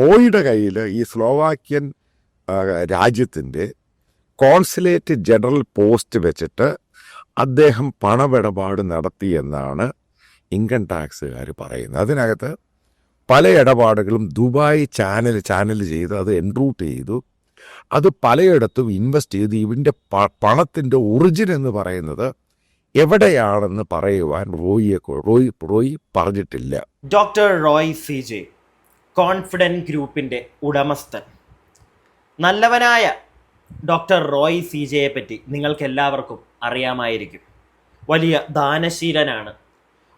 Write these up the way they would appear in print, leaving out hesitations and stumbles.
റോയിയുടെ കയ്യിൽ ഈ സ്ലോവാക്യൻ രാജ്യത്തിൻ്റെ കോൺസുലേറ്റ് ജനറൽ പോസ്റ്റ് വെച്ചിട്ട് അദ്ദേഹം പണമിടപാട് നടത്തിയെന്നാണ് ഇൻകം ടാക്സുകാർ പറയുന്നത്. അതിനകത്ത് പല ഇടപാടുകളും ദുബായ് ചാനൽ ചെയ്ത് അത് എൻറൂട്ട് ചെയ്തു. അത് പലയിടത്തും ഇൻവെസ്റ്റ് ചെയ്ത് ഇവൻ്റെ പണത്തിൻ്റെ ഒറിജിൻ എന്ന് പറയുന്നത് എവിടെയാണെന്ന് പറയുവാൻ റോയി പറഞ്ഞിട്ടില്ല. ഡോക്ടർ റോയ് CJ കോൺഫിഡൻറ്റ് ഗ്രൂപ്പിൻ്റെ ഉടമസ്ഥൻ. നല്ലവനായ ഡോക്ടർ റോയ് CJയെ പറ്റി നിങ്ങൾക്കെല്ലാവർക്കും അറിയാമായിരിക്കും. വലിയ ദാനശീലനാണ്.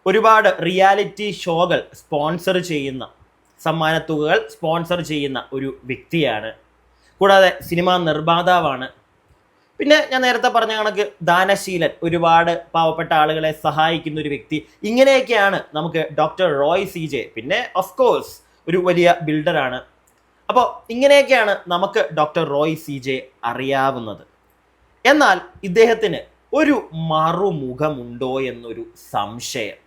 ഒരുപാട് റിയാലിറ്റി ഷോകൾ സ്പോൺസർ ചെയ്യുന്ന, സമ്മാനത്തുകകൾ സ്പോൺസർ ചെയ്യുന്ന ഒരു വ്യക്തിയാണ്. കൂടാതെ സിനിമാ നിർമ്മാതാവാണ്. പിന്നെ ഞാൻ നേരത്തെ പറഞ്ഞ കണക്ക് ദാനശീലൻ, ഒരുപാട് പാവപ്പെട്ട ആളുകളെ സഹായിക്കുന്ന ഒരു വ്യക്തി. ഇങ്ങനെയൊക്കെയാണ് നമുക്ക് ഡോക്ടർ റോയ് CJ. പിന്നെ ഓഫ് കോഴ്സ് ഒരു വലിയ ബിൽഡറാണ്. അപ്പോൾ ഇങ്ങനെയൊക്കെയാണ് നമുക്ക് ഡോക്ടർ റോയ് CJ അറിയാവുന്നത്. എന്നാൽ ഇദ്ദേഹത്തിന് ഒരു മറുമുഖമുണ്ടോ എന്നൊരു സംശയം.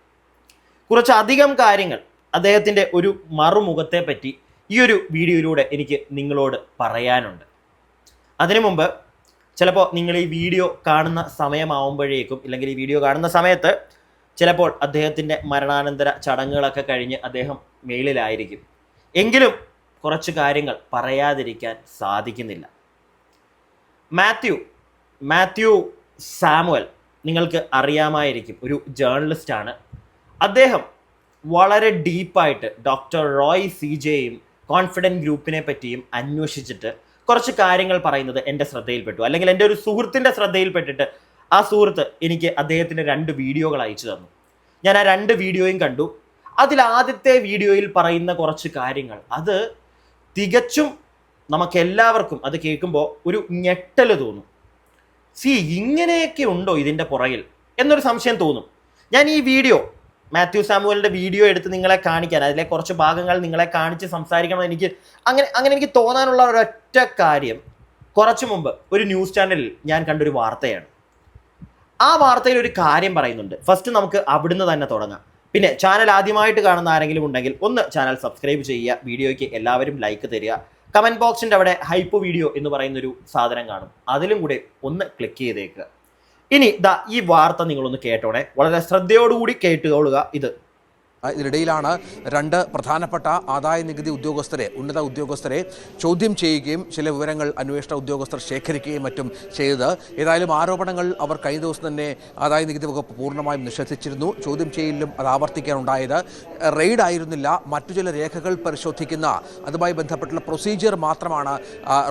കുറച്ചധികം കാര്യങ്ങൾ അദ്ദേഹത്തിൻ്റെ ഒരു മറുമുഖത്തെ പറ്റി ഈ ഒരു വീഡിയോയിലൂടെ എനിക്ക് നിങ്ങളോട് പറയാനുണ്ട്. അതിനു മുമ്പ് ചിലപ്പോൾ നിങ്ങൾ ഈ വീഡിയോ കാണുന്ന സമയമാവുമ്പോഴേക്കും, ഇല്ലെങ്കിൽ ഈ വീഡിയോ കാണുന്ന സമയത്ത് ചിലപ്പോൾ അദ്ദേഹത്തിൻ്റെ മരണാനന്തര ചടങ്ങുകളൊക്കെ കഴിഞ്ഞ് അദ്ദേഹം മേളിലായിരിക്കും. എങ്കിലും കുറച്ച് കാര്യങ്ങൾ പറയാതിരിക്കാൻ സാധിക്കുന്നില്ല. മാത്യു സാമുവൽ നിങ്ങൾക്ക് അറിയാമായിരിക്കും, ഒരു ജേർണലിസ്റ്റാണ്. അദ്ദേഹം വളരെ ഡീപ്പായിട്ട് ഡോക്ടർ റോയ് CJയും കോൺഫിഡൻറ്റ് ഗ്രൂപ്പിനെ പറ്റിയും അന്വേഷിച്ചിട്ട് കുറച്ച് കാര്യങ്ങൾ പറയുന്നത് എൻ്റെ ശ്രദ്ധയിൽപ്പെട്ടു. അല്ലെങ്കിൽ എൻ്റെ ഒരു സുഹൃത്തിൻ്റെ ശ്രദ്ധയിൽപ്പെട്ടിട്ട് ആ സുഹൃത്ത് എനിക്ക് അദ്ദേഹത്തിൻ്റെ 2 വീഡിയോകൾ അയച്ചു തന്നു. ഞാൻ ആ 2 വീഡിയോയും കണ്ടു. അതിൽ ആദ്യത്തെ വീഡിയോയിൽ പറയുന്ന കുറച്ച് കാര്യങ്ങൾ അത് തികച്ചും നമുക്കെല്ലാവർക്കും അത് കേൾക്കുമ്പോൾ ഒരു ഞെട്ടൽ തോന്നും. ഇങ്ങനെയൊക്കെ ഉണ്ടോ ഇതിൻ്റെ പുറകിൽ എന്നൊരു സംശയം തോന്നും. ഞാൻ ഈ വീഡിയോ, മാത്യു സാമുവലിൻ്റെ വീഡിയോ എടുത്ത് നിങ്ങളെ കാണിക്കാൻ, അതിലെ കുറച്ച് ഭാഗങ്ങൾ നിങ്ങളെ കാണിച്ച് സംസാരിക്കണമെന്ന് എനിക്ക് തോന്നാനുള്ള ഒരൊറ്റ കാര്യം, കുറച്ച് മുമ്പ് ഒരു ന്യൂസ് ചാനലിൽ ഞാൻ കണ്ടൊരു വാർത്തയാണ്. ആ വാർത്തയിൽ ഒരു കാര്യം പറയുന്നുണ്ട്. ഫസ്റ്റ് നമുക്ക് അവിടുന്ന് തന്നെ തുടങ്ങാം. പിന്നെ ചാനൽ ആദ്യമായിട്ട് കാണുന്ന ആരെങ്കിലും ഉണ്ടെങ്കിൽ ഒന്ന് ചാനൽ സബ്സ്ക്രൈബ് ചെയ്യുക, വീഡിയോയ്ക്ക് എല്ലാവരും ലൈക്ക് തരിക. കമൻറ്റ് ബോക്സിൻ്റെ അവിടെ ഹൈപ്പ് വീഡിയോ എന്ന് പറയുന്നൊരു സാധനം കാണും, അതിലും കൂടെ ഒന്ന് ക്ലിക്ക് ചെയ്തേക്കുക. ഇനി ഈ വാർത്ത നിങ്ങളൊന്ന് കേട്ടോണേ, വളരെ ശ്രദ്ധയോടുകൂടി കേട്ടുകൊള്ളുക. ഇതിനിടയിലാണ് 2 പ്രധാനപ്പെട്ട ആദായ നികുതി ഉന്നത ഉദ്യോഗസ്ഥരെ ചോദ്യം ചെയ്യുകയും ചില വിവരങ്ങൾ അന്വേഷണ ഉദ്യോഗസ്ഥർ ശേഖരിക്കുകയും മറ്റും ചെയ്തത്. ഏതായാലും ആരോപണങ്ങൾ അവർ കഴിഞ്ഞ ദിവസം തന്നെ ആദായ നികുതി വകുപ്പ് പൂർണ്ണമായും നിഷേധിച്ചിരുന്നു. ചോദ്യം ചെയ്യലിലും അത് ആവർത്തിക്കാനുണ്ടായത്. റെയ്ഡ് ആയിരുന്നില്ല, മറ്റു ചില രേഖകൾ പരിശോധിക്കുന്ന അതുമായി ബന്ധപ്പെട്ടുള്ള പ്രൊസീജിയർ മാത്രമാണ്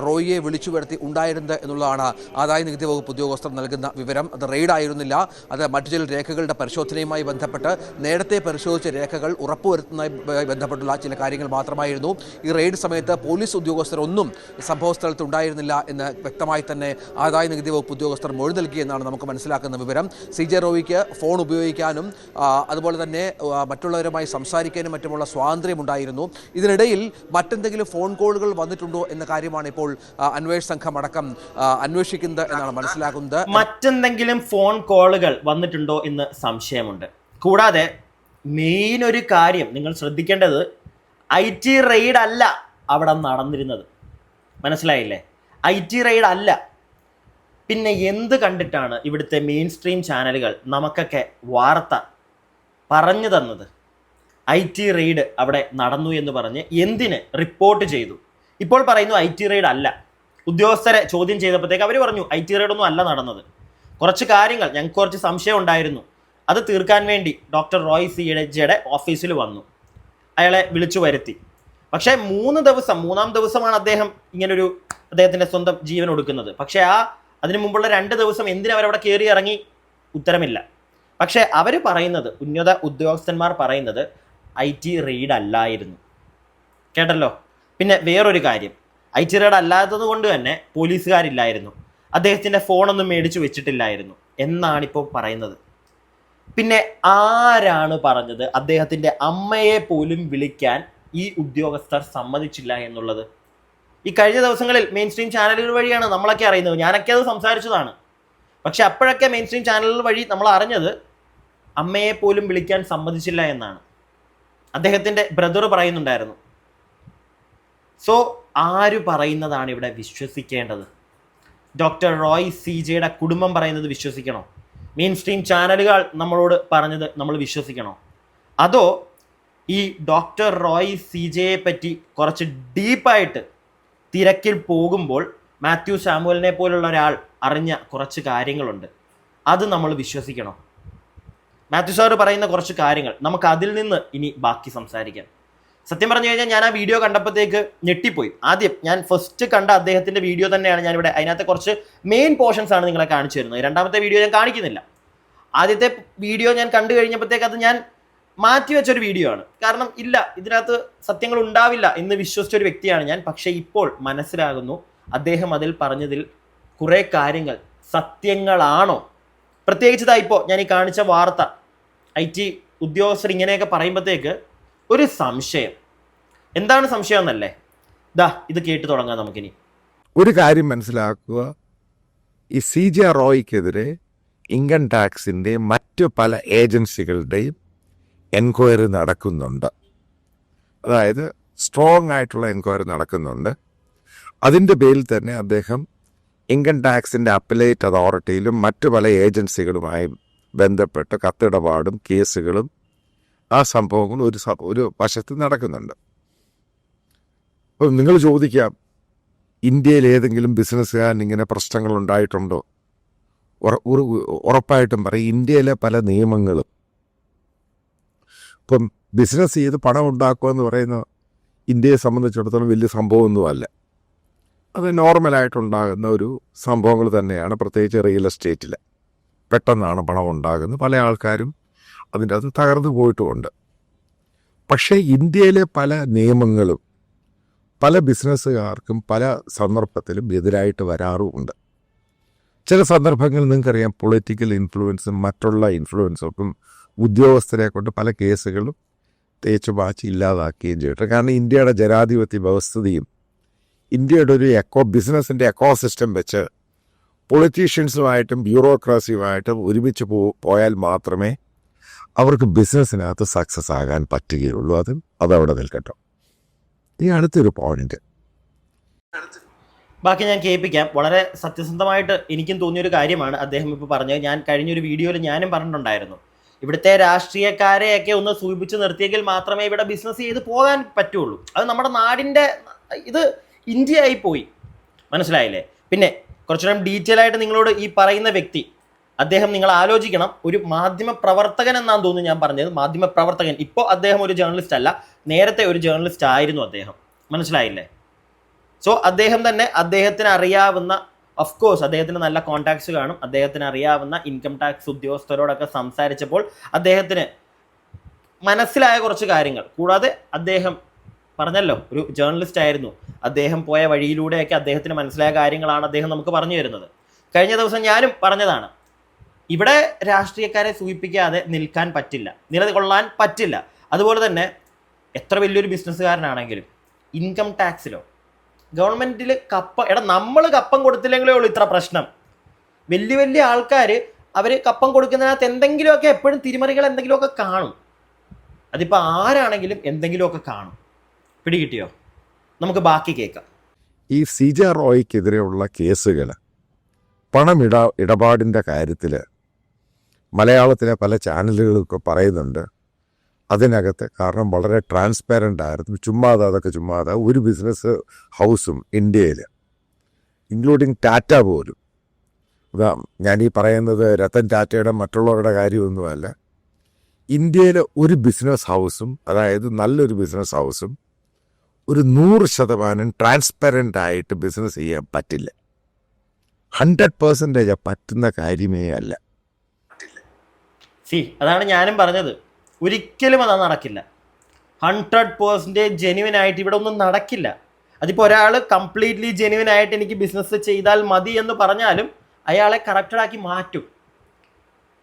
റോയിയെ വിളിച്ചു വരുത്തി ഉണ്ടായിരുന്നത് എന്നുള്ളതാണ് ആദായ നികുതി വകുപ്പ് ഉദ്യോഗസ്ഥർ നൽകുന്ന വിവരം. അത് റെയ്ഡ് ആയിരുന്നില്ല, അത് മറ്റു ചില രേഖകളുടെ പരിശോധനയുമായി ബന്ധപ്പെട്ട് നേരത്തെ പരിശോധിച്ച രേഖകൾ ഉറപ്പുവരുത്തുന്നതുമായി ബന്ധപ്പെട്ടുള്ള ചില കാര്യങ്ങൾ മാത്രമായിരുന്നു. ഈ റെയ്ഡ് സമയത്ത് പോലീസ് ഉദ്യോഗസ്ഥരൊന്നും സംഭവ സ്ഥലത്ത് ഉണ്ടായിരുന്നില്ല എന്ന് വ്യക്തമായി തന്നെ ആദായ നികുതി വകുപ്പ് ഉദ്യോഗസ്ഥർ മൊഴി നൽകിയെന്നാണ് നമുക്ക് മനസ്സിലാക്കുന്ന വിവരം. CJ റോയിക്ക് ഫോൺ ഉപയോഗിക്കാനും അതുപോലെ തന്നെ മറ്റുള്ളവരുമായി സംസാരിക്കാനും മറ്റുമുള്ള സ്വാതന്ത്ര്യമുണ്ടായിരുന്നു. ഇതിനിടയിൽ മറ്റെന്തെങ്കിലും ഫോൺ കോളുകൾ വന്നിട്ടുണ്ടോ എന്ന കാര്യമാണ് ഇപ്പോൾ അന്വേഷണ സംഘം അടക്കം അന്വേഷിക്കുന്നത് എന്നാണ് മനസ്സിലാക്കുന്നത്. മറ്റെന്തെങ്കിലും ഫോൺ കോളുകൾ വന്നിട്ടുണ്ടോ എന്ന് സംശയമുണ്ട്. കൂടാതെ മെയിൻ ഒരു കാര്യം നിങ്ങൾ ശ്രദ്ധിക്കേണ്ടത്, IT റെയ്ഡ് അല്ല അവിടെ നടന്നിരുന്നത്. മനസ്സിലായില്ലേ? IT റെയ്ഡ് അല്ല. പിന്നെ എന്ത് കണ്ടിട്ടാണ് ഇവിടുത്തെ മെയിൻ സ്ട്രീം ചാനലുകൾ നമുക്കൊക്കെ വാർത്ത പറഞ്ഞു തന്നത്? IT റെയ്ഡ് അവിടെ നടന്നു എന്ന് പറഞ്ഞ് എന്തിന് റിപ്പോർട്ട് ചെയ്തു? ഇപ്പോൾ പറയുന്നു IT റെയ്ഡ് അല്ല. ഉദ്യോഗസ്ഥരെ ചോദ്യം ചെയ്തപ്പോഴത്തേക്ക് അവർ പറഞ്ഞു IT റെയ്ഡൊന്നും അല്ല നടന്നത്. കുറച്ച് കാര്യങ്ങൾ ഞങ്ങൾക്ക് കുറച്ച് സംശയം ഉണ്ടായിരുന്നു, അത് തീർക്കാൻ വേണ്ടി ഡോക്ടർ റോയ് CJയുടെ ഓഫീസിൽ വന്നു. അയാളെ വിളിച്ചു വരുത്തി. പക്ഷേ 3 ദിവസം, 3-ാം ദിവസമാണ് അദ്ദേഹം അദ്ദേഹത്തിൻ്റെ സ്വന്തം ജീവൻ ഒടുക്കുന്നത്. പക്ഷേ അതിനു മുമ്പുള്ള 2 ദിവസം എന്തിനവരവിടെ കയറി ഇറങ്ങി? ഉത്തരമില്ല. പക്ഷേ അവർ പറയുന്നത്, ഉന്നത ഉദ്യോഗസ്ഥന്മാർ പറയുന്നത് IT റെയ്ഡ് അല്ലായിരുന്നു. കേട്ടല്ലോ? പിന്നെ വേറൊരു കാര്യം, IT റെയ്ഡ് അല്ലാത്തത് കൊണ്ട് തന്നെ പോലീസുകാരില്ലായിരുന്നു, അദ്ദേഹത്തിൻ്റെ ഫോണൊന്നും മേടിച്ചു വെച്ചിട്ടില്ലായിരുന്നു എന്നാണിപ്പോൾ പറയുന്നത്. പിന്നെ ആരാണ് പറഞ്ഞത് അദ്ദേഹത്തിൻ്റെ അമ്മയെ പോലും വിളിക്കാൻ ഈ ഉദ്യോഗസ്ഥർ സമ്മതിച്ചില്ല എന്നുള്ളത്? ഈ കഴിഞ്ഞ ദിവസങ്ങളിൽ മെയിൻ സ്ട്രീം ചാനലുകൾ വഴിയാണ് നമ്മളൊക്കെ അറിയുന്നത്. ഞാനൊക്കെ അത് സംസാരിച്ചതാണ്. പക്ഷെ അപ്പോഴൊക്കെ മെയിൻ സ്ട്രീം ചാനലുകൾ വഴി നമ്മൾ അറിഞ്ഞത് അമ്മയെ പോലും വിളിക്കാൻ സമ്മതിച്ചില്ല എന്നാണ്. അദ്ദേഹത്തിൻ്റെ ബ്രദർ പറയുന്നുണ്ടായിരുന്നു, സോ ആര് പറയുന്നതാണ് ഇവിടെ വിശ്വസിക്കേണ്ടത്? ഡോക്ടർ റോയ് CJ കുടുംബം പറയുന്നത് വിശ്വസിക്കണോ? മെയിൻ സ്ട്രീം ചാനലുകൾ നമ്മളോട് പറഞ്ഞത് നമ്മൾ വിശ്വസിക്കണോ? അതോ ഈ ഡോക്ടർ റോയ് CJ പറ്റി കുറച്ച് ഡീപ്പായിട്ട് തിരക്കിൽ പോകുമ്പോൾ മാത്യു സാമുവലിനെ പോലുള്ള ഒരാൾ അറിഞ്ഞ കുറച്ച് കാര്യങ്ങളുണ്ട്, അത് നമ്മൾ വിശ്വസിക്കണോ? മാത്യു സാറ് പറയുന്ന കുറച്ച് കാര്യങ്ങൾ നമുക്ക് അതിൽ നിന്ന് ഇനി ബാക്കി സംസാരിക്കാം. സത്യം പറഞ്ഞു കഴിഞ്ഞാൽ ഞാൻ ആ വീഡിയോ കണ്ടപ്പോഴത്തേക്ക് ഞെട്ടിപ്പോയി. ആദ്യം ഞാൻ ഫസ്റ്റ് കണ്ട അദ്ദേഹത്തിൻ്റെ വീഡിയോ തന്നെയാണ് ഞാനിവിടെ, അതിനകത്തെ കുറച്ച് മെയിൻ പോർഷൻസ് ആണ് നിങ്ങളെ കാണിച്ചു തരുന്നത്. രണ്ടാമത്തെ വീഡിയോ ഞാൻ കാണിക്കുന്നില്ല. ആദ്യത്തെ വീഡിയോ ഞാൻ കണ്ടു കഴിഞ്ഞപ്പോഴത്തേക്ക് അത് ഞാൻ മാറ്റി വെച്ചൊരു വീഡിയോ ആണ്. കാരണം ഇല്ല, ഇതിനകത്ത് സത്യങ്ങൾ ഉണ്ടാവില്ല എന്ന് വിശ്വസിച്ചൊരു വ്യക്തിയാണ് ഞാൻ. പക്ഷേ ഇപ്പോൾ മനസ്സിലാകുന്നു അദ്ദേഹം അതിൽ പറഞ്ഞതിൽ കുറേ കാര്യങ്ങൾ സത്യങ്ങളാണോ. പ്രത്യേകിച്ച് ഇപ്പോൾ ഞാൻ ഈ കാണിച്ച വാർത്ത, IT ഉദ്യോഗസ്ഥർ ഇങ്ങനെയൊക്കെ പറയുമ്പോഴത്തേക്ക് ഒരു സംശയം. എന്താണ് സംശയം എന്നല്ലേ? ഇത് കേട്ട് തുടങ്ങാം നമുക്കിനി. ഒരു കാര്യം മനസ്സിലാക്കുക, ഈ CJ റോയ്ക്കെതിരെ ഇൻകം ടാക്സിൻ്റെ മറ്റു പല ഏജൻസികളുടെയും എൻക്വയറി നടക്കുന്നുണ്ട്. അതായത് സ്ട്രോങ് ആയിട്ടുള്ള എൻക്വയറി നടക്കുന്നുണ്ട്. അതിൻ്റെ പേരിൽ തന്നെ അദ്ദേഹം ഇൻകം ടാക്സിൻ്റെ അപ്പലേറ്റ് അതോറിറ്റിയിലും മറ്റു പല ഏജൻസികളുമായി ബന്ധപ്പെട്ട് കത്തിടപാടും കേസുകളും ആ സംഭവങ്ങൾ ഒരു വശത്ത് നടക്കുന്നുണ്ട്. അപ്പം നിങ്ങൾ ചോദിക്കാം, ഇന്ത്യയിൽ ഏതെങ്കിലും ബിസിനസ്സുകാരൻ ഇങ്ങനെ പ്രശ്നങ്ങൾ ഉണ്ടായിട്ടുണ്ടോ? ഉറപ്പായിട്ടും പറയും, ഇന്ത്യയിലെ പല നിയമങ്ങളും ഇപ്പം ബിസിനസ് ചെയ്ത് പണം ഉണ്ടാക്കുക എന്ന് പറയുന്ന ഇന്ത്യയെ സംബന്ധിച്ചിടത്തോളം വലിയ സംഭവമൊന്നുമല്ല. അത് നോർമലായിട്ടുണ്ടാകുന്ന ഒരു സംഭവങ്ങൾ തന്നെയാണ്. പ്രത്യേകിച്ച് റിയൽ എസ്റ്റേറ്റിൽ പെട്ടെന്നാണ് പണം ഉണ്ടാകുന്നത്. പല ആൾക്കാരും അതിൻ്റെ അത് തകർന്നു പോയിട്ടുമുണ്ട്. പക്ഷേ ഇന്ത്യയിലെ പല നിയമങ്ങളും പല ബിസിനസ്സുകാർക്കും പല സന്ദർഭത്തിലും എതിരായിട്ട് വരാറുമുണ്ട്. ചില സന്ദർഭങ്ങളിൽ നിങ്ങൾക്കറിയാം, പൊളിറ്റിക്കൽ ഇൻഫ്ലുവൻസും മറ്റുള്ള ഇൻഫ്ലുവൻസൊക്കെ ഉദ്യോഗസ്ഥരെ കൊണ്ട് പല കേസുകളും തേച്ചു മാറ്റി ഇല്ലാതാക്കുകയും ചെയ്തിട്ട്. കാരണം ഇന്ത്യയുടെ ജനാധിപത്യ വ്യവസ്ഥിതിയും ഇന്ത്യയുടെ ഒരു ബിസിനസ്സിൻ്റെ എക്കോസിസ്റ്റം വെച്ച് പൊളിറ്റീഷ്യൻസുമായിട്ടും ബ്യൂറോക്രാസിയുമായിട്ടും ഒരുമിച്ച് പോയാൽ മാത്രമേ അവർക്ക് ബിസിനസ്സിനകത്ത് സക്സസ് ആകാൻ പറ്റുകയുള്ളൂ. അതവിടെ നിൽക്കട്ടോ. ഈ അടുത്തൊരു പോയിന്റ് ബാക്കി ഞാൻ കേൾപ്പിക്കാം. വളരെ സത്യസന്ധമായിട്ട് എനിക്കും തോന്നിയൊരു കാര്യമാണ് അദ്ദേഹം ഇപ്പോൾ പറഞ്ഞത്. ഞാൻ കഴിഞ്ഞൊരു വീഡിയോയിൽ ഞാനും പറഞ്ഞിട്ടുണ്ടായിരുന്നു, ഇവിടുത്തെ രാഷ്ട്രീയക്കാരെയൊക്കെ ഒന്ന് സൂചിപ്പിച്ച് നിർത്തിയെങ്കിൽ മാത്രമേ ഇവിടെ ബിസിനസ് ചെയ്ത് പോകാൻ പറ്റുള്ളൂ. അത് നമ്മുടെ നാടിൻ്റെ ഇത് ഇന്ത്യ ആയി പോയി. മനസ്സിലായില്ലേ? പിന്നെ കുറച്ചുകൂടെ ഡീറ്റെയിൽ ആയിട്ട് നിങ്ങളോട് ഈ പറയുന്ന വ്യക്തി, അദ്ദേഹം നിങ്ങൾ ആലോചിക്കണം, ഒരു മാധ്യമ പ്രവർത്തകൻ എന്നാണ് തോന്നുന്നു ഞാൻ പറഞ്ഞത്. മാധ്യമ പ്രവർത്തകൻ. ഇപ്പോൾ അദ്ദേഹം ഒരു ജേർണലിസ്റ്റ് അല്ല, നേരത്തെ ഒരു ജേർണലിസ്റ്റ് ആയിരുന്നു അദ്ദേഹം. മനസ്സിലായില്ലേ? സോ അദ്ദേഹം തന്നെ അദ്ദേഹത്തിന് അറിയാവുന്ന, ഓഫ് കോഴ്സ് അദ്ദേഹത്തിന് നല്ല കോൺടാക്ട്സ് കാണും, അദ്ദേഹത്തിന് അറിയാവുന്ന ഇൻകം ടാക്സ് ഉദ്യോഗസ്ഥരോടൊക്കെ സംസാരിച്ചപ്പോൾ അദ്ദേഹത്തിന് മനസ്സിലായ കുറച്ച് കാര്യങ്ങൾ, കൂടാതെ അദ്ദേഹം പറഞ്ഞല്ലോ ഒരു ജേർണലിസ്റ്റ് ആയിരുന്നു, അദ്ദേഹം പോയ വഴിയിലൂടെയൊക്കെ അദ്ദേഹത്തിന് മനസ്സിലായ കാര്യങ്ങളാണ് അദ്ദേഹം നമുക്ക് പറഞ്ഞു തരുന്നത്. കഴിഞ്ഞ ദിവസം ഞാനും പറഞ്ഞതാണ്, ഇവിടെ രാഷ്ട്രീയക്കാരെ സൂചിപ്പിക്കാതെ നിൽക്കാൻ പറ്റില്ല, നിലകൊള്ളാൻ പറ്റില്ല. അതുപോലെ തന്നെ എത്ര വലിയൊരു ബിസിനസ്സുകാരനാണെങ്കിലും ഇൻകം ടാക്സിലോ ഗവൺമെൻറ്റിൽ നമ്മൾ കപ്പം കൊടുത്തില്ലെങ്കിലേ ഉള്ളൂ ഇത്ര പ്രശ്നം. വലിയ വലിയ ആൾക്കാർ അവർ കപ്പം കൊടുക്കുന്നതിനകത്ത് എന്തെങ്കിലുമൊക്കെ എപ്പോഴും തിരിമറികൾ എന്തെങ്കിലുമൊക്കെ കാണും. അതിപ്പോൾ ആരാണെങ്കിലും എന്തെങ്കിലുമൊക്കെ കാണും. പിടികിട്ടിയോ? നമുക്ക് ബാക്കി കേൾക്കാം. ഈ CJ റോയ്ക്കെതിരെയുള്ള കേസുകൾ ഇടപാടിൻ്റെ കാര്യത്തിൽ മലയാളത്തിലെ പല ചാനലുകളൊക്കെ പറയുന്നുണ്ട്. അതിനകത്ത് കാരണം വളരെ ട്രാൻസ്പാരൻ്റ് ആയിരുന്നു. ചുമ്മാതെ ഒരു ബിസിനസ് ഹൗസും ഇന്ത്യയിൽ, ഇൻക്ലൂഡിങ് ടാറ്റ പോലും, ഞാനീ പറയുന്നത് രത്തൻ ടാറ്റയുടെ മറ്റുള്ളവരുടെ കാര്യമൊന്നുമല്ല, ഇന്ത്യയിലെ ഒരു ബിസിനസ് ഹൗസും, അതായത് നല്ലൊരു ബിസിനസ് ഹൗസും ഒരു 100% ട്രാൻസ്പെറൻ്റ് ആയിട്ട് ബിസിനസ് ചെയ്യാൻ പറ്റില്ല. 100% പറ്റുന്ന കാര്യമേ അല്ല. അതാണ് ഞാനും പറഞ്ഞത്, ഒരിക്കലും അത് നടക്കില്ല. 100% ജെന്യുവൻ ആയിട്ട് ഇവിടെ ഒന്നും നടക്കില്ല. അതിപ്പോൾ ഒരാൾ കംപ്ലീറ്റ്ലി ജെന്യുവൻ ആയിട്ട് എനിക്ക് ബിസിനസ് ചെയ്താൽ മതി എന്ന് പറഞ്ഞാലും അയാളെ കറക്റ്റഡാക്കി മാറ്റും.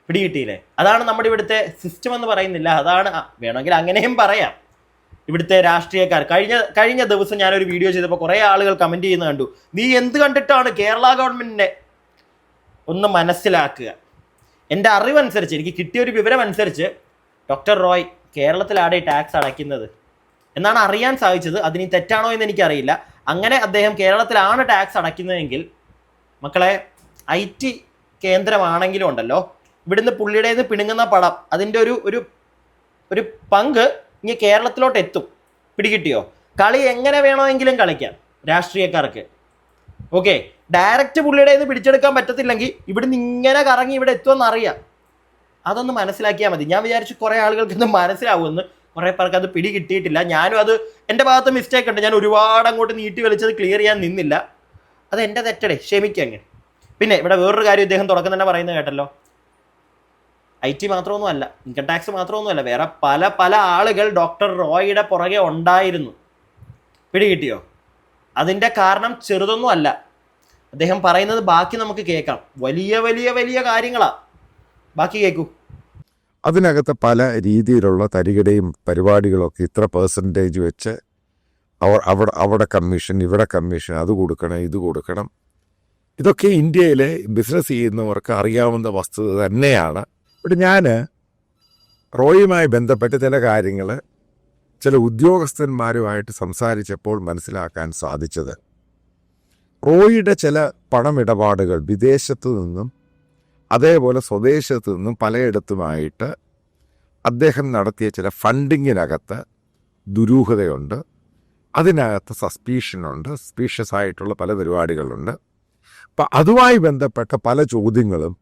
പിടികിട്ടിയില്ലേ? അതാണ് നമ്മുടെ ഇവിടുത്തെ സിസ്റ്റം എന്ന് പറയുന്നില്ല, അതാണ് വേണമെങ്കിൽ അങ്ങനെയും പറയാം. ഇവിടുത്തെ രാഷ്ട്രീയക്കാർ കഴിഞ്ഞ ദിവസം ഞാനൊരു വീഡിയോ ചെയ്തപ്പോൾ കുറേ ആളുകൾ കമൻറ്റ് ചെയ്യുന്നത് കണ്ടു, നീ എന്ത് കണ്ടിട്ടാണ് കേരള ഗവൺമെൻറ്റിനെ? ഒന്ന് മനസ്സിലാക്കുക. എൻ്റെ അറിവനുസരിച്ച്, എനിക്ക് കിട്ടിയൊരു വിവരം അനുസരിച്ച്, ഡോക്ടർ റോയ് കേരളത്തിലാണ് ഈ ടാക്സ് അടയ്ക്കുന്നത്. എന്നാണ് അറിയാൻ സാധിച്ചത്. അതിന് തെറ്റാണോ എന്ന് എനിക്കറിയില്ല. അങ്ങനെ അദ്ദേഹം കേരളത്തിലാണ് ടാക്സ് അടയ്ക്കുന്നതെങ്കിൽ മക്കളെ, IT കേന്ദ്രമാണെങ്കിലും ഉണ്ടല്ലോ, ഇവിടുന്ന് പുള്ളിയുടേത് പിണുങ്ങുന്ന പണം അതിൻ്റെ ഒരു പങ്ക് ഇനി കേരളത്തിലോട്ട് എത്തും. പിടികിട്ടിയോ? കളി എങ്ങനെ വേണമെങ്കിലും കളിക്കാം രാഷ്ട്രീയക്കാർക്ക്. ഓക്കെ, ഡയറക്റ്റ് പുള്ളിയുടെ പിടിച്ചെടുക്കാൻ പറ്റത്തില്ലെങ്കിൽ ഇവിടുന്ന് ഇങ്ങനെ കറങ്ങി ഇവിടെ എത്തുമെന്ന് അറിയാം. അതൊന്ന് മനസ്സിലാക്കിയാൽ മതി. ഞാൻ വിചാരിച്ചു കുറേ ആളുകൾക്ക് ഇത് മനസ്സിലാവുമെന്ന്. കുറേ പേർക്ക് അത് പിടി കിട്ടിയിട്ടില്ല. ഞാനും അത് എൻ്റെ ഭാഗത്ത് മിസ്റ്റേക്ക് ഉണ്ട്. ഞാൻ ഒരുപാട് അങ്ങോട്ട് നീട്ടി വലിച്ചത് ക്ലിയർ ചെയ്യാൻ നിന്നില്ല. അത് എൻ്റെ തെറ്റടേ, ക്ഷമിക്കങ്ങ്. പിന്നെ ഇവിടെ വേറൊരു കാര്യം ഇദ്ദേഹം തുടക്കം തന്നെ പറയുന്നത് കേട്ടല്ലോ, IT മാത്രമൊന്നും അല്ല, ഇൻകം ടാക്സ് മാത്രമൊന്നുമല്ല, വേറെ പല പല ആളുകൾ ഡോക്ടർ റോയിയുടെ പുറകെ ഉണ്ടായിരുന്നു. പിടികിട്ടിയോ? അതിൻ്റെ കാരണം ചെറുതൊന്നും അല്ല. അദ്ദേഹം പറയുന്നത് ബാക്കി നമുക്ക് കേൾക്കാം. വലിയ വലിയ വലിയ കാര്യങ്ങളാണ്. ബാക്കി കേൾക്കൂ. അതിനകത്ത് പല രീതിയിലുള്ള തരികിടയും പരിപാടികളൊക്കെ ഇത്ര പെർസെൻറ്റേജ് വെച്ച് അവിടെ കമ്മീഷൻ, ഇവിടെ കമ്മീഷൻ, അത് കൊടുക്കണം, ഇത് കൊടുക്കണം. ഇതൊക്കെ ഇന്ത്യയിലെ ബിസിനസ് ചെയ്യുന്നവർക്ക് അറിയാവുന്ന വസ്തുത തന്നെയാണ്. ഇവിടെ ഞാൻ റോയുമായി ബന്ധപ്പെട്ട് ചില കാര്യങ്ങൾ ചില ഉദ്യോഗസ്ഥന്മാരുമായിട്ട് സംസാരിച്ചപ്പോൾ മനസ്സിലാക്കാൻ സാധിച്ചത്, റോയിയുടെ ചില പണമിടപാടുകൾ വിദേശത്തു നിന്നും അതേപോലെ സ്വദേശത്തു നിന്നും പലയിടത്തുമായിട്ട് അദ്ദേഹം നടത്തിയ ചില ഫണ്ടിങ്ങിനകത്ത് ദുരൂഹതയുണ്ട്. അതിനകത്ത് സസ്പീഷ്യസ് ആയിട്ടുള്ള പല പരിപാടികളുണ്ട്. അപ്പം അതുമായി ബന്ധപ്പെട്ട പല ചോദ്യങ്ങളും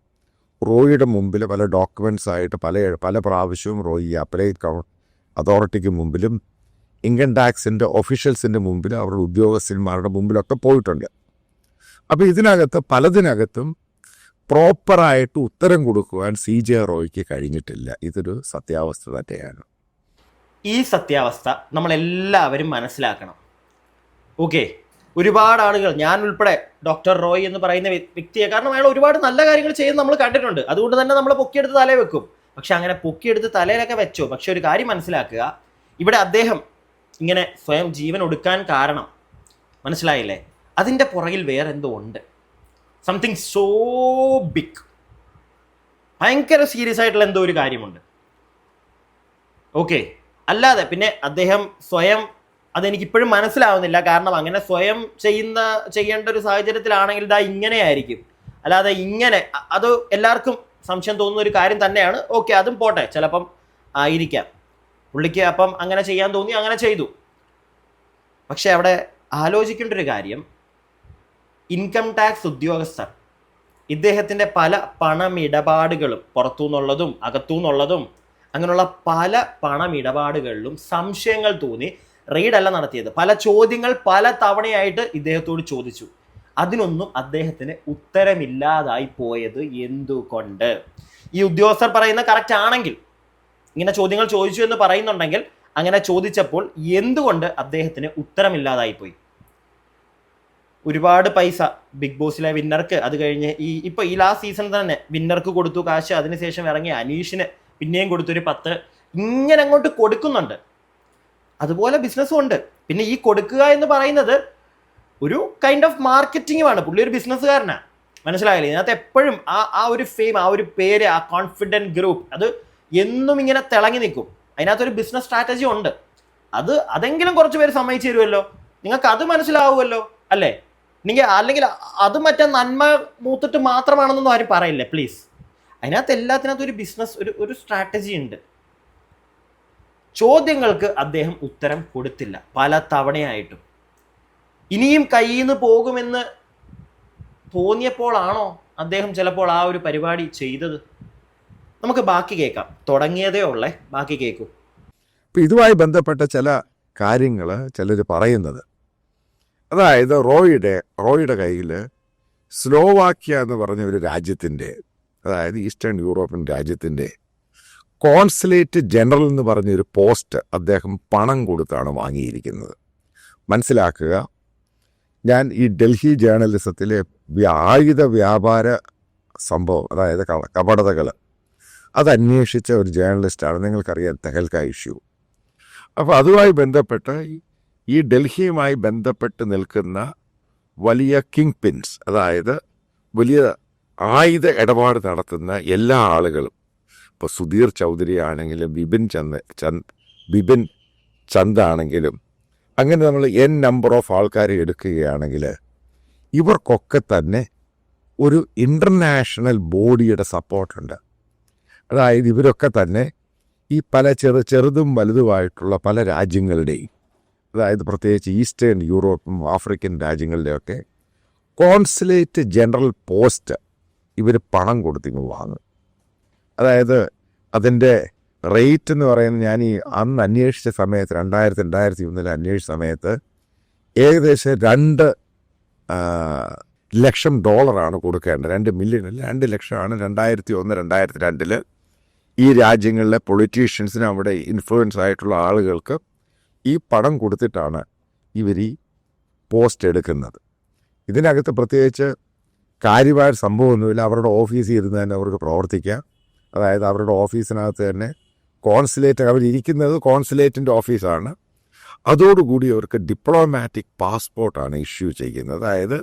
റോയിയുടെ മുമ്പിൽ പല ഡോക്യുമെൻ്റ്സ് ആയിട്ട് പല പ്രാവശ്യവും റോയി അപ്പലേറ്റ് അതോറിറ്റിക്ക് മുമ്പിലും ഇൻകം ടാക്സിൻ്റെ ഒഫീഷ്യൽസിൻ്റെ മുമ്പിലും അവരുടെ ഉദ്യോഗസ്ഥന്മാരുടെ മുമ്പിലൊക്കെ പോയിട്ടുണ്ട്. അപ്പോൾ ഇതിനകത്ത് പലതിനകത്തും പ്രോപ്പറായിട്ട് ഉത്തരം കൊടുക്കുവാൻ CJ റോയിക്ക് കഴിഞ്ഞിട്ടില്ല. ഇതൊരു സത്യാവസ്ഥ തന്നെയാണ്. ഈ സത്യാവസ്ഥ നമ്മളെല്ലാവരും മനസ്സിലാക്കണം. ഓക്കെ, ഒരുപാട് ആളുകൾ, ഞാൻ ഉൾപ്പെടെ ഡോക്ടർ റോയ് എന്ന് പറയുന്ന വ്യക്തിയെ, കാരണം അയാൾ ഒരുപാട് നല്ല കാര്യങ്ങൾ ചെയ്യുന്നത് നമ്മൾ കണ്ടിട്ടുണ്ട്. അതുകൊണ്ട് തന്നെ നമ്മൾ പൊക്കിയെടുത്ത് തലയിൽ വെക്കും. പക്ഷെ അങ്ങനെ പൊക്കിയെടുത്ത് തലയിലൊക്കെ വെച്ചോ. പക്ഷെ ഒരു കാര്യം മനസ്സിലാക്കുക, ഇവിടെ അദ്ദേഹം ഇങ്ങനെ സ്വയം ജീവൻ ഒടുക്കാൻ കാരണം മനസ്സിലായില്ലേ? അതിൻ്റെ പുറകിൽ വേറെ എന്തോ ഉണ്ട്. സംതിങ് സോ ബിഗ്, ഭയങ്കര സീരിയസ് ആയിട്ടുള്ള എന്തോ ഒരു കാര്യമുണ്ട്. ഓക്കെ, അല്ലാതെ പിന്നെ അദ്ദേഹം സ്വയം, അതെനിക്കിപ്പോഴും മനസ്സിലാവുന്നില്ല. കാരണം അങ്ങനെ സ്വയം ചെയ്യേണ്ട ഒരു സാഹചര്യത്തിലാണെങ്കിൽ ഇതാ ഇങ്ങനെയായിരിക്കും. അല്ലാതെ ഇങ്ങനെ അത് എല്ലാവർക്കും സംശയം തോന്നുന്ന ഒരു കാര്യം തന്നെയാണ്. ഓക്കെ, അതും പോട്ടെ, ചിലപ്പം ആയിരിക്കാം പുള്ളിക്ക് അപ്പം അങ്ങനെ ചെയ്യാൻ തോന്നി, അങ്ങനെ ചെയ്തു. പക്ഷെ അവിടെ ആലോചിക്കേണ്ട ഒരു കാര്യം, ഇൻകം ടാക്സ് ഉദ്യോഗസ്ഥർ ഇദ്ദേഹത്തിൻ്റെ പല പണമിടപാടുകളും പുറത്തു നിന്നുള്ളതും അകത്തു നിന്നുള്ളതും അങ്ങനെയുള്ള പല പണമിടപാടുകളിലും സംശയങ്ങൾ തോന്നി റെയ്ഡല്ല നടത്തിയത്. പല ചോദ്യങ്ങൾ പല തവണയായിട്ട് ഇദ്ദേഹത്തോട് ചോദിച്ചു. അതിനൊന്നും അദ്ദേഹത്തിന് ഉത്തരമില്ലാതായി പോയത് എന്തുകൊണ്ട്? ഈ ഉദ്യോഗസ്ഥർ പറയുന്ന കറക്റ്റ് ആണെങ്കിൽ, ഇങ്ങനെ ചോദ്യങ്ങൾ ചോദിച്ചു എന്ന് പറയുന്നുണ്ടെങ്കിൽ, അങ്ങനെ ചോദിച്ചപ്പോൾ എന്തുകൊണ്ട് അദ്ദേഹത്തിന് ഉത്തരമില്ലാതായി പോയി? ഒരുപാട് പൈസ ബിഗ് ബോസിലെ വിന്നർക്ക്, അത് കഴിഞ്ഞ് ഇപ്പോൾ ഈ ലാസ്റ്റ് സീസണിൽ തന്നെ വിന്നർക്ക് കൊടുത്തു കാശ്, അതിനുശേഷം ഇറങ്ങിയ അനീഷിന് പിന്നെയും കൊടുത്തൊരു 10, ഇങ്ങനെ അങ്ങോട്ട് കൊടുക്കുന്നുണ്ട്. അതുപോലെ ബിസിനസ്സും ഉണ്ട്. പിന്നെ ഈ കൊടുക്കുക എന്ന് പറയുന്നത് ഒരു കൈൻഡ് ഓഫ് മാർക്കറ്റിങ്ങുമാണ്. പുള്ളി ഒരു ബിസിനസ്സുകാരനാണ്, മനസ്സിലായില്ലേ? ഇതിനകത്ത് എപ്പോഴും ആ ഒരു ഫെയിം, ആ ഒരു പേര്, ആ കോൺഫിഡൻറ്റ് ഗ്രൂപ്പ്, അത് എന്നും ഇങ്ങനെ തിളങ്ങി നിൽക്കും. അതിനകത്തൊരു ബിസിനസ് സ്ട്രാറ്റജി ഉണ്ട്. അതെങ്കിലും കുറച്ച് പേര് സമ്മതിച്ചു തരുമല്ലോ. നിങ്ങൾക്ക് അത് മനസ്സിലാവുമല്ലോ അല്ലേ? അല്ലെങ്കിൽ അത് മറ്റേ നന്മ മൂത്തിട്ട് മാത്രമാണെന്നൊന്നും ആരും പറയില്ല പ്ലീസ്. അതിനകത്ത് എല്ലാത്തിനകത്തും ഒരു ബിസിനസ്, ഒരു സ്ട്രാറ്റജി ഉണ്ട്. ചോദ്യങ്ങൾക്ക് അദ്ദേഹം ഉത്തരം കൊടുത്തില്ല പല തവണയായിട്ടും. ഇനിയും കയ്യിൽ നിന്ന് പോകുമെന്ന് തോന്നിയപ്പോഴാണോ അദ്ദേഹം ചിലപ്പോൾ ആ ഒരു പരിപാടി ചെയ്തത്? നമുക്ക് ബാക്കി കേൾക്കാം. തുടങ്ങിയതേ ഉള്ളേ, ബാക്കി കേൾക്കൂ. ഇപ്പം ഇതുമായി ബന്ധപ്പെട്ട ചില കാര്യങ്ങൾ ചിലർ പറയുന്നത്, അതായത് റോയിയുടെ കയ്യിൽ സ്ലോവാക്യ എന്ന് പറഞ്ഞ ഒരു രാജ്യത്തിൻ്റെ, അതായത് ഈസ്റ്റേൺ യൂറോപ്യൻ രാജ്യത്തിൻ്റെ കോൺസുലേറ്റ് ജനറൽ എന്ന് പറഞ്ഞൊരു പോസ്റ്റ് അദ്ദേഹം പണം കൊടുത്താണ് വാങ്ങിയിരിക്കുന്നത്. മനസ്സിലാക്കുക, ഞാൻ ഈ ഡൽഹി ജേർണലിസത്തിലെ ആയുധ വ്യാപാര സംഭവം, അതായത് കപടതകൾ, അത് അന്വേഷിച്ച ഒരു ജേർണലിസ്റ്റാണ്. നിങ്ങൾക്കറിയാം തെഹൽക്ക ഇഷ്യൂ. അപ്പോൾ അതുമായി ബന്ധപ്പെട്ട് ഈ ഡൽഹിയുമായി ബന്ധപ്പെട്ട് നിൽക്കുന്ന വലിയ കിങ് പിൻസ്, അതായത് വലിയ ആയുധ ഇടപാട് നടത്തുന്ന എല്ലാ ആളുകളും, ഇപ്പോൾ സുധീർ ചൗധരി ആണെങ്കിലും, ബിപിൻ ചന്താണെങ്കിലും അങ്ങനെ നമ്മൾ നമ്പർ ഓഫ് ആൾക്കാരെ എടുക്കുകയാണെങ്കിൽ ഇവർക്കൊക്കെ തന്നെ ഒരു ഇൻ്റർനാഷണൽ ബോഡിയുടെ സപ്പോർട്ടുണ്ട്. അതായത് ഇവരൊക്കെ തന്നെ ഈ പല ചെറുതും വലുതുമായിട്ടുള്ള പല രാജ്യങ്ങളുടെയും, അതായത് പ്രത്യേകിച്ച് ഈസ്റ്റേൺ യൂറോപ്പും ആഫ്രിക്കൻ രാജ്യങ്ങളുടെയൊക്കെ കോൺസുലേറ്റ് ജനറൽ പോസ്റ്റ് ഇവർ പണം കൊടുത്തിങ്ങ് വാങ്ങും. അതായത് അതിൻ്റെ റേറ്റ് എന്ന് പറയുന്നത് ഞാൻ അന്ന് അന്വേഷിച്ച സമയത്ത് 2001 അന്വേഷിച്ച സമയത്ത് ഏകദേശം $2 ലക്ഷം കൊടുക്കേണ്ടത്. 2 മില്യൺ അല്ല, 2 ലക്ഷമാണ് 2001-2002 ഈ രാജ്യങ്ങളിലെ പൊളിറ്റീഷ്യൻസിന് അവിടെ ഇൻഫ്ലുവൻസ് ആയിട്ടുള്ള ആളുകൾക്ക് ഈ പണം കൊടുത്തിട്ടാണ് ഇവർ ഈ പോസ്റ്റ് എടുക്കുന്നത്. ഇതിനകത്ത് പ്രത്യേകിച്ച് കാര്യമായ സംഭവമൊന്നുമില്ല. അവരുടെ ഓഫീസിൽ ഇരുന്ന് തന്നെ അവർക്ക് പ്രവർത്തിക്കാം. അതായത് അവരുടെ ഓഫീസിനകത്ത് തന്നെ കോൺസുലേറ്റ്, അവരിയ്ക്കുന്നത് കോൺസുലേറ്റിൻ്റെ ഓഫീസാണ്. അതോടുകൂടി അവർക്ക് ഡിപ്ലോമാറ്റിക് പാസ്പോർട്ടാണ് ഇഷ്യൂ ചെയ്യുന്നത്. അതായത്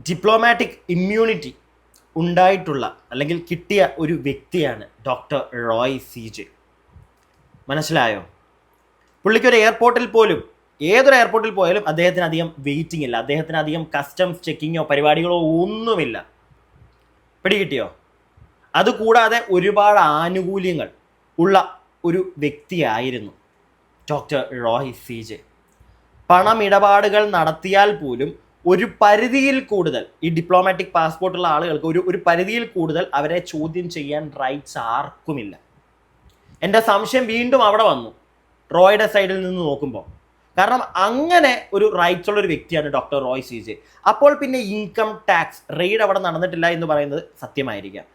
ഡിപ്ലോമാറ്റിക് ഇമ്മ്യൂണിറ്റി ഉണ്ടായിട്ടുള്ള അല്ലെങ്കിൽ കിട്ടിയ ഒരു വ്യക്തിയാണ് ഡോക്ടർ റോയ് CJ. മനസ്സിലായോ? പുള്ളിക്കൊരു എയർപോർട്ടിൽ പോലും, ഏതൊരു എയർപോർട്ടിൽ പോയാലും അദ്ദേഹത്തിന് അധികം വെയിറ്റിംഗ് ഇല്ല, അദ്ദേഹത്തിന് അധികം കസ്റ്റംസ് ചെക്കിങ്ങോ പരിപാടികളോ ഒന്നുമില്ല. പിടികിട്ടിയോ? അതുകൂടാതെ ഒരുപാട് ആനുകൂല്യങ്ങൾ ഉള്ള ഒരു വ്യക്തിയായിരുന്നു ഡോക്ടർ റോയ് CJ. പണമിടപാടുകൾ നടത്തിയാൽ പോലും ഒരു പരിധിയിൽ കൂടുതൽ ഈ ഡിപ്ലോമാറ്റിക് പാസ്പോർട്ടുള്ള ആളുകൾക്ക് ഒരു പരിധിയിൽ കൂടുതൽ അവരെ ചോദ്യം ചെയ്യാൻ റൈറ്റ്സ് ആർക്കുമില്ല. എൻ്റെ സംശയം വീണ്ടും അവിടെ വന്നു റോയുടെ സൈഡിൽ നിന്ന് നോക്കുമ്പോൾ. കാരണം അങ്ങനെ ഒരു റൈറ്റ്സ് ഉള്ള ഒരു വ്യക്തിയാണ് ഡോക്ടർ റോയ് CJ. അപ്പോൾ പിന്നെ ഇൻകം ടാക്സ് റെയ്ഡ് അവിടെ നടന്നിട്ടില്ല എന്ന് പറയുന്നത് സത്യമായിരിക്കാം.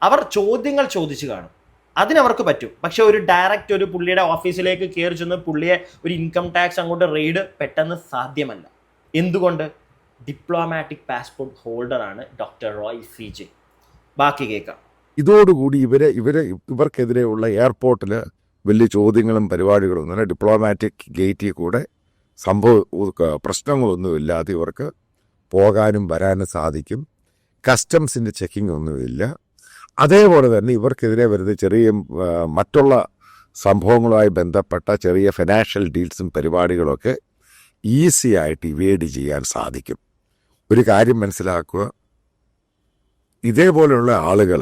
അവർ ചോദ്യങ്ങൾ ചോദിച്ചു കാണും, അതിനവർക്ക് പറ്റും. പക്ഷെ ഒരു ഡയറക്റ്റ് ഒരു പുള്ളിയുടെ ഓഫീസിലേക്ക് കയറി ചെന്ന് പുള്ളിയെ ഒരു ഇൻകം ടാക്സ് അങ്ങോട്ട് റെയ്ഡ് പെട്ടെന്ന് സാധ്യമല്ല. എന്തുകൊണ്ട്? ഡിപ്ലോമാറ്റിക് പാസ്പോർട്ട് ഹോൾഡറാണ് ഡോക്ടർ റോയ് CJ. ബാക്കി കേൾക്കാം. ഇതോടുകൂടി ഇവർക്കെതിരെയുള്ള എയർപോർട്ടിൽ വലിയ ചോദ്യങ്ങളും പരിപാടികളും ഒന്നും ഡിപ്ലോമാറ്റിക് ഗേറ്റിൽ കൂടെ പ്രശ്നങ്ങളൊന്നുമില്ലാതെ ഇവർക്ക് പോകാനും വരാനും സാധിക്കും. കസ്റ്റംസിൻ്റെ ചെക്കിംഗ് ഒന്നുമില്ല. അതേപോലെ തന്നെ ഇവർക്കെതിരെ വരുന്ന ചെറിയ മറ്റുള്ള സംഭവങ്ങളുമായി ബന്ധപ്പെട്ട ചെറിയ ഫിനാൻഷ്യൽ ഡീൽസും പരിപാടികളൊക്കെ ഈസി ആയിട്ട് ഇവേഡ് ചെയ്യാൻ സാധിക്കും. ഒരു കാര്യം മനസ്സിലാക്കുക, ഇതേപോലെയുള്ള ആളുകൾ,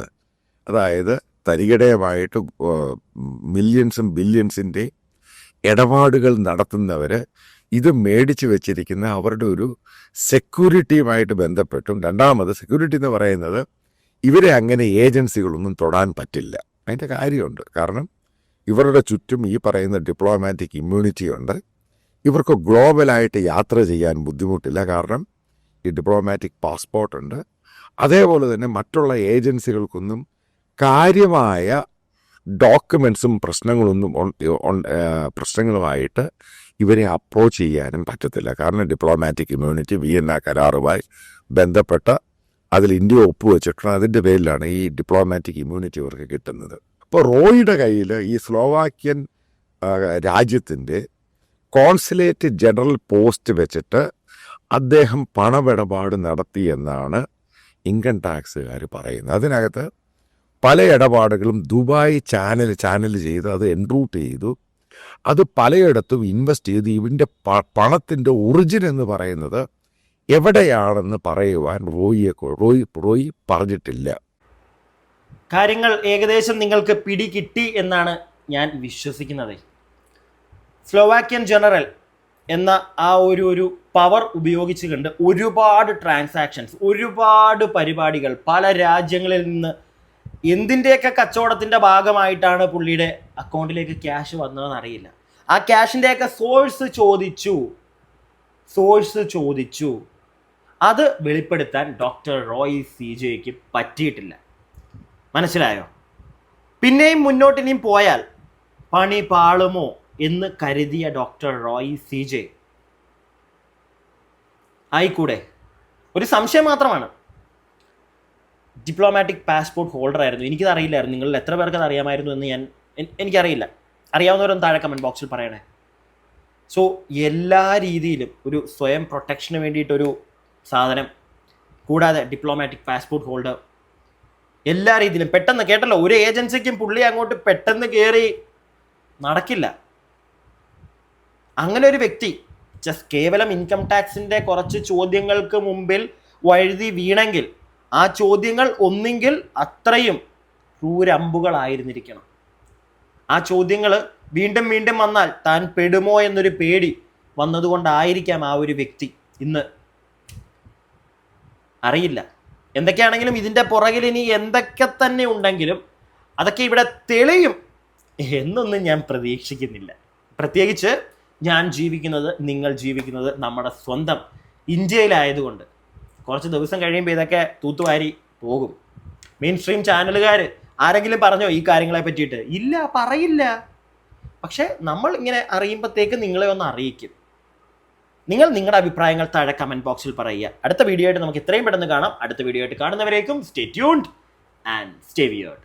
അതായത് തരികിടയമായിട്ട് മില്യൺസും ബില്യൺസിൻ്റെ ഇടപാടുകൾ നടത്തുന്നവർ ഇത് മേടിച്ച് വെച്ചിരിക്കുന്ന അവരുടെ ഒരു സെക്യൂരിറ്റിയുമായിട്ട് ബന്ധപ്പെട്ടും, രണ്ടാമത് സെക്യൂരിറ്റി എന്ന് പറയുന്നത് ഇവരെ അങ്ങനെ ഏജൻസികളൊന്നും തൊടാൻ പറ്റില്ല. അതിൻ്റെ കാര്യമുണ്ട്. കാരണം ഇവരുടെ ചുറ്റും ഈ പറയുന്ന ഡിപ്ലോമാറ്റിക് ഇമ്മ്യൂണിറ്റി ഉണ്ട്. ഇവർക്ക് ഗ്ലോബലായിട്ട് യാത്ര ചെയ്യാൻ ബുദ്ധിമുട്ടില്ല. കാരണം ഈ ഡിപ്ലോമാറ്റിക് പാസ്പോർട്ടുണ്ട്. അതേപോലെ തന്നെ മറ്റുള്ള ഏജൻസികൾക്കൊന്നും കാര്യമായ ഡോക്യുമെൻസും പ്രശ്നങ്ങളുമായിട്ട് ഇവരെ അപ്രോച്ച് ചെയ്യാനും പറ്റത്തില്ല. കാരണം ഡിപ്ലോമാറ്റിക് ഇമ്മ്യൂണിറ്റി വിയന്ന കരാറുമായി ബന്ധപ്പെട്ട അതിൽ ഇന്ത്യ ഒപ്പുവെച്ചിട്ടുണ്ട്. അതിൻ്റെ പേരിലാണ് ഈ ഡിപ്ലോമാറ്റിക് ഇമ്മ്യൂണിറ്റി ഇവർക്ക് കിട്ടുന്നത്. അപ്പോൾ റോയുടെ കയ്യിൽ ഈ സ്ലോവാക്യൻ രാജ്യത്തിൻ്റെ കോൺസുലേറ്റ് ജനറൽ പോസ്റ്റ് വെച്ചിട്ട് അദ്ദേഹം പണമിടപാട് നടത്തിയെന്നാണ് ഇൻകം ടാക്സുകാർ പറയുന്നത്. അതിനകത്ത് പല ഇടപാടുകളും ദുബായ് ചാനൽ ചെയ്ത് അത് എൻറൂട്ട് ചെയ്തു. അത് പലയിടത്തും ഇൻവെസ്റ്റ് ചെയ്ത് ഇവൻ്റെ പണത്തിൻ്റെ ഒറിജിൻ എന്ന് പറയുന്നത് എവിടെയാണെന്ന് പറയുവാൻ റോയി പറഞ്ഞിട്ടില്ല. കാര്യങ്ങൾ ഏകദേശം നിങ്ങൾക്ക് പിടികിട്ടി എന്നാണ് ഞാൻ വിശ്വസിക്കുന്നത്. സ്ലോവാക്യൻ ജനറൽ എന്ന ആ ഒരു പവർ ഉപയോഗിച്ചുകൊണ്ട് ഒരുപാട് ട്രാൻസാക്ഷൻസ്, ഒരുപാട് പരിപാടികൾ പല രാജ്യങ്ങളിൽ നിന്ന് എന്തിൻ്റെയൊക്കെ കച്ചവടത്തിൻ്റെ ഭാഗമായിട്ടാണ് പുള്ളിയുടെ അക്കൗണ്ടിലേക്ക് ക്യാഷ് വന്നതെന്ന് അറിയില്ല. ആ ക്യാഷിൻ്റെയൊക്കെ സോഴ്സ് ചോദിച്ചു. അത് വെളിപ്പെടുത്താൻ ഡോക്ടർ റോയ് CJക്ക് പറ്റിയിട്ടില്ല. മനസ്സിലായോ? പിന്നെയും മുന്നോട്ടിനിയും പോയാൽ പണി പാളുമോ എന്ന് കരുതിയ ഡോക്ടർ റോയ് CJ ആയിക്കൂടെ? ഒരു സംശയം മാത്രമാണ്. ഡിപ്ലോമാറ്റിക് പാസ്പോർട്ട് ഹോൾഡർ ആയിരുന്നു. എനിക്കത് അറിയില്ലായിരുന്നു. നിങ്ങളിൽ എത്ര പേർക്ക് അത് അറിയാമായിരുന്നു എന്ന് എനിക്കറിയില്ല. അറിയാവുന്നവരൊന്നും താഴെ കമൻറ്റ് ബോക്സിൽ പറയണേ. സോ എല്ലാ രീതിയിലും ഒരു സ്വയം പ്രൊട്ടക്ഷന് വേണ്ടിയിട്ടൊരു സാധനം, കൂടാതെ ഡിപ്ലോമാറ്റിക് പാസ്പോർട്ട് ഹോൾഡർ, എല്ലാ രീതിയിലും പെട്ടെന്ന് കേട്ടല്ലോ, ഒരു ഏജൻസിക്കും പുള്ളി അങ്ങോട്ട് പെട്ടെന്ന് കയറി നടക്കില്ല. അങ്ങനെ ഒരു വ്യക്തി ജസ്റ്റ് കേവലം ഇൻകം ടാക്സിൻ്റെ കുറച്ച് ചോദ്യങ്ങൾക്ക് മുമ്പിൽ വഴുതി വീണെങ്കിൽ ആ ചോദ്യങ്ങൾ ഒന്നെങ്കിൽ അത്രയും ക്രൂരമ്പുകളായിരുന്നിരിക്കണം. ആ ചോദ്യങ്ങൾ വീണ്ടും വീണ്ടും വന്നാൽ താൻ പെടുമോ എന്നൊരു പേടി വന്നതുകൊണ്ടായിരിക്കാം ആ ഒരു വ്യക്തി ഇന്ന് അറിയില്ല. എന്തൊക്കെയാണെങ്കിലും ഇതിൻ്റെ പുറകിൽ ഇനി എന്തൊക്കെ തന്നെ ഉണ്ടെങ്കിലും അതൊക്കെ ഇവിടെ തെളിയും എന്നൊന്നും ഞാൻ പ്രതീക്ഷിക്കുന്നില്ല. പ്രത്യേകിച്ച് ഞാൻ ജീവിക്കുന്നത്, നിങ്ങൾ ജീവിക്കുന്നത് നമ്മുടെ സ്വന്തം ഇന്ത്യയിലായതുകൊണ്ട് കുറച്ച് ദിവസം കഴിയുമ്പോൾ ഇതൊക്കെ തൂത്തുവാരി പോകും. മെയിൻ സ്ട്രീം ചാനലുകാർ ആരെങ്കിലും പറഞ്ഞോ ഈ കാര്യങ്ങളെ പറ്റിയിട്ട്? ഇല്ല, പറയില്ല. പക്ഷെ നമ്മൾ ഇങ്ങനെ അറിയുമ്പോഴത്തേക്ക് നിങ്ങളെ ഒന്ന് അറിയിക്കും. നിങ്ങൾ നിങ്ങളുടെ അഭിപ്രായങ്ങൾ താഴെ കമൻറ്റ് ബോക്സിൽ പറയുക. അടുത്ത വീഡിയോ ആയിട്ട് നമുക്ക് എത്രയും പെട്ടെന്ന് കാണാം. അടുത്ത വീഡിയോ ആയിട്ട് കാണുന്നവരേക്കും stay tuned and stay weird.